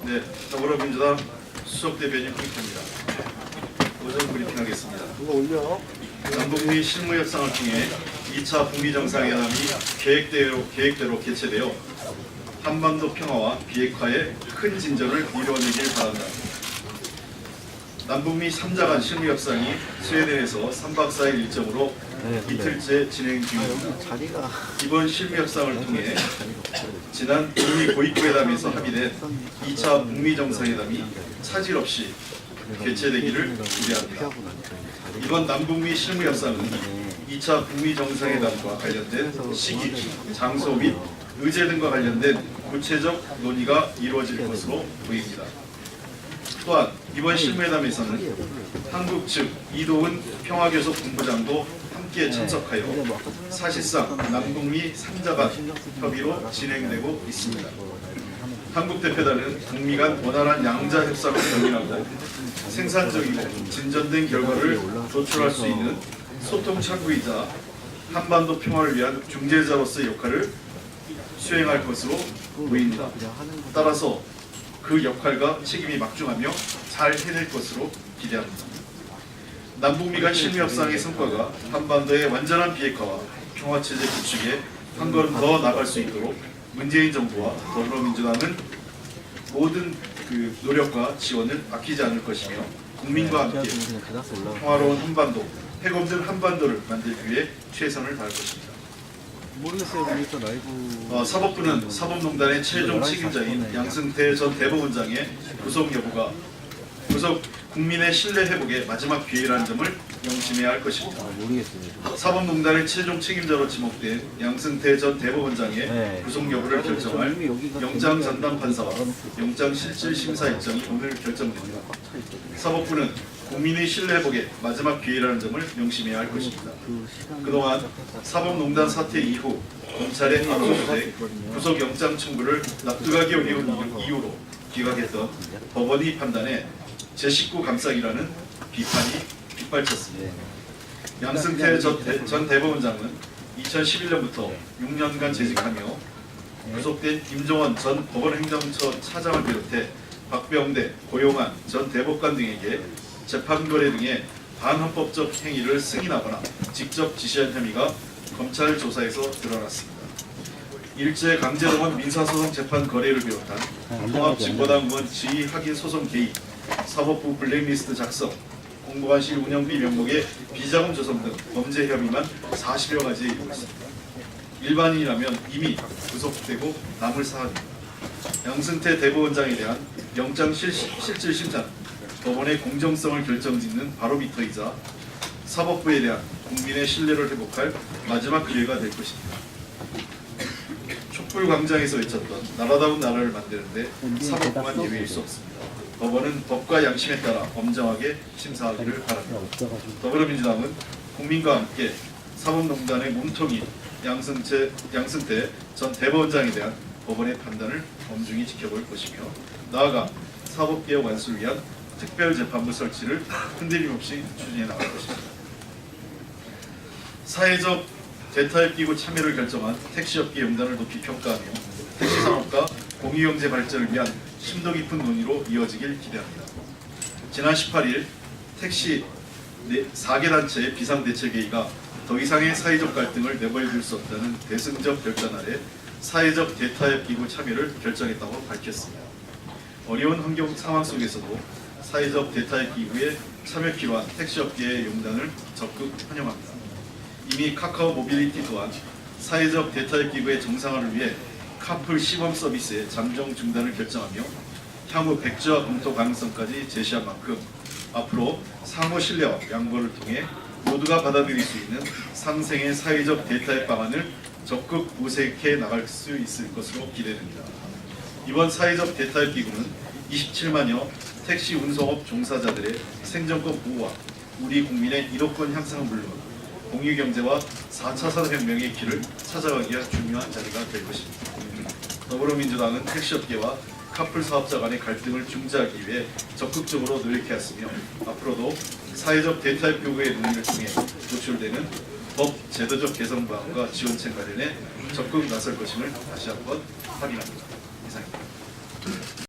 네, 더불어민주당 수석대변인 홍익표입니다. 오전 브리핑하겠습니다. 남북미 실무 협상을 통해 2차 북미 정상회담이 계획대로 개최되어 한반도 평화와 비핵화에 큰 진전을 이루어내길 바란다. 남북미 3자 간 실무 협상이 스웨덴에서 3박 4일 일정으로 이틀째 진행 중입니다. 이번 실무 협상을 통해 지난 북미 고위부회담에서 합의된 2차 북미 정상회담이 차질 없이 개최되기를 기대합니다. 이번 남북미 실무 협상은 2차 북미 정상회담과 관련된 시기, 장소 및 의제 등과 관련된 구체적 논의가 이루어질 것으로 보입니다. 또한 이번 실무회담에서는 한국 측 이도훈 평화교섭 본부장도 함께 참석하여 사실상 남북미 3자 간 협의로 진행되고 있습니다. 한국 대표단은 북미 간 원활한 양자 협상을 견인하고 생산적이고 진전된 결과를 도출할 수 있는 소통 창구이자 한반도 평화를 위한 중재자로서의 역할을 수행할 것으로 보입니다. 따라서 그 역할과 책임이 막중하며 잘 해낼 것으로 기대합니다. 남북미 간 실무 협상의 성과가 한반도의 완전한 비핵화와 평화체제 구축에 한 걸음 더 나아갈 수 있도록 문재인 정부와 더불어민주당은 모든 노력과 지원을 아끼지 않을 것이며 국민과 함께 평화로운 한반도, 핵 없는 한반도를 만들기 위해 최선을 다할 것입니다. 사법부는 사법농단의 최종 책임자인 양승태 전 대법원장의 구속 여부가 국민의 신뢰 회복의 마지막 기회라는 점을 명심해야 할 것입니다. 사법농단의 최종 책임자로 지목된 양승태 전 대법원장의 구속 여부를 결정할 영장 전담 판사와 영장 실질 심사 일정이 오늘 결정됩니다. 사법부는 국민의 신뢰 회복의 마지막 기회라는 점을 명심해야 할 것입니다. 그동안 사법농단 사태 이후 검찰의 압수수색, 구속영장 청구를 납득하기 어려운 이유로 기각했던 법원의 판단에 제19 감싸기라는 비판이 빗발쳤습니다. 양승태 전 대법원장은 2011년부터 6년간 재직하며 구속된 김종원 전 법원행정처 차장을 비롯해 박병대, 고용환 전 대법관 등에게 재판거래 등의 반헌법적 행위를 승인하거나 직접 지시한 혐의가 검찰 조사에서 드러났습니다. 일제 강제동원 민사소송 재판 거래를 비롯한 통합진보당 지휘 확인 소송 개입, 사법부 블랙리스트 작성, 공보관실 운영비 명목의 비자금 조성 등 범죄 혐의만 40여 가지에 이르고 있습니다. 일반인이라면 이미 구속되고 남을 사안입니다. 양승태 대법원장에 대한 영장 실질 심사는 법원의 공정성을 결정짓는 바로미터이자 사법부에 대한 국민의 신뢰를 회복할 마지막 기회가 될 것입니다. 촛불광장에서 외쳤던 나라다운 나라를 만드는데 사법부만 예외일 수 없습니다. 법원은 법과 양심에 따라 엄정하게 심사하기를 바랍니다. 더불어민주당은 국민과 함께 사법농단의 몸통인 양승태 전 대법원장에 대한 법원의 판단을 엄중히 지켜볼 것이며 나아가 사법개혁 완수를 위한 특별재판부 설치를 흔들림 없이 추진해 나갈 것입니다. 사회적 대타협기구 참여를 결정한 택시업계 용단을 높이 평가하며 택시산업과 공유경제 발전을 위한 심도 깊은 논의로 이어지길 기대합니다. 지난 18일 택시 4개 단체의 비상대책회의가 더 이상의 사회적 갈등을 내버려둘 수 없다는 대승적 결단 아래 사회적 대타협기구 참여를 결정했다고 밝혔습니다. 어려운 환경 상황 속에서도 사회적 대타협기구에 참여 필요한 택시업계의 용단을 적극 환영합니다. 이미 카카오 모빌리티 또한 사회적 대타협기구의 정상화를 위해 카풀 시범 서비스의 잠정 중단을 결정하며 향후 백지화 검토 가능성까지 제시한 만큼 앞으로 상호 신뢰와 양보를 통해 모두가 받아들일 수 있는 상생의 사회적 대타협 방안을 적극 모색해 나갈 수 있을 것으로 기대됩니다. 이번 사회적 대타협 기구는 27만여 택시 운송업 종사자들의 생존권 보호와 우리 국민의 이로권 향상은 물론 공유경제와 4차 산업혁명의 길을 찾아가기 위한 중요한 자리가 될 것입니다. 더불어민주당은 택시업계와 카풀 사업자 간의 갈등을 중재하기 위해 적극적으로 노력해왔으며 앞으로도 사회적 대타협 교구의 논의를 통해 도출되는 법 제도적 개선 방안과 지원책 마련에 적극 나설 것임을 다시 한번 확인합니다.